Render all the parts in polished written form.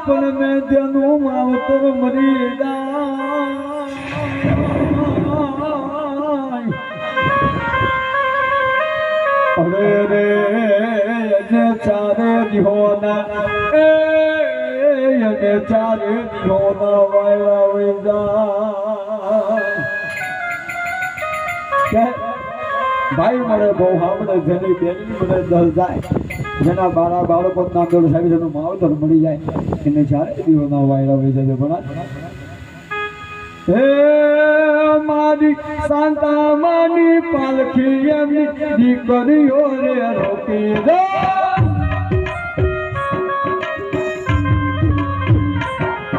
પણ મેં તેનું માવતર મરી અરે રે એને ચારે દિહોના એને ચારે દિહોના વાયલા વઈ જાય ભાઈ મળે બહુ સાંભળે જેની બેની મળે દલ જાય જેના બાળા બાળકો નામ દોડ સાહેબ જેનું માવતર મળી જાય એને ચારે દિહોના વાયલા વઈ જાય પણ હે મારી શાંતા માની પાલખી એમની દીકરીઓ રે રોકી દો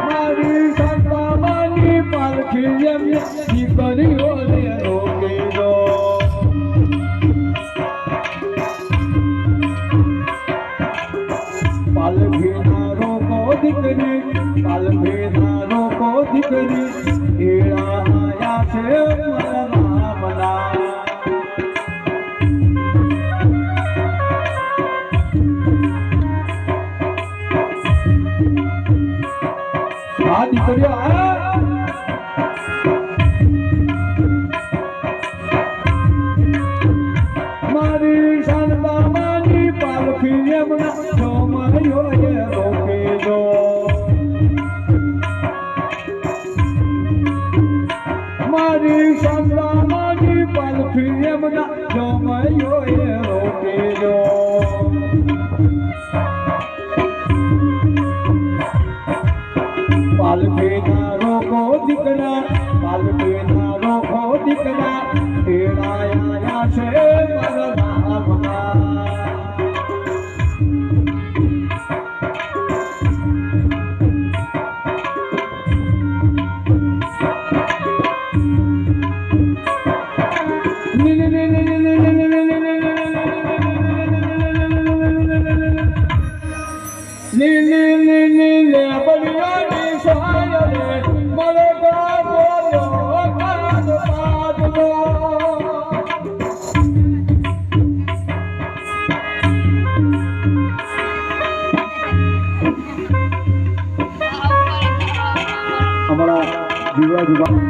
મારી શાંતા માની પાલખી એમની દીકરીઓ રે રોકી દો પાલખી ના રોકો દીકરી પાલખી ના રોકો દીકરી એળાયા છે રામના આ દીકરીઓ મારી શાંતા માની પાલખી એમના જોમયો રોકી દો મારી શાંતા માની પાલખી એમના જોમયો રોકી દો પાલખી ના રોકો દીકરા પાલખી ના રોકો દીકરા એળાયા છે મારા રામના हमारा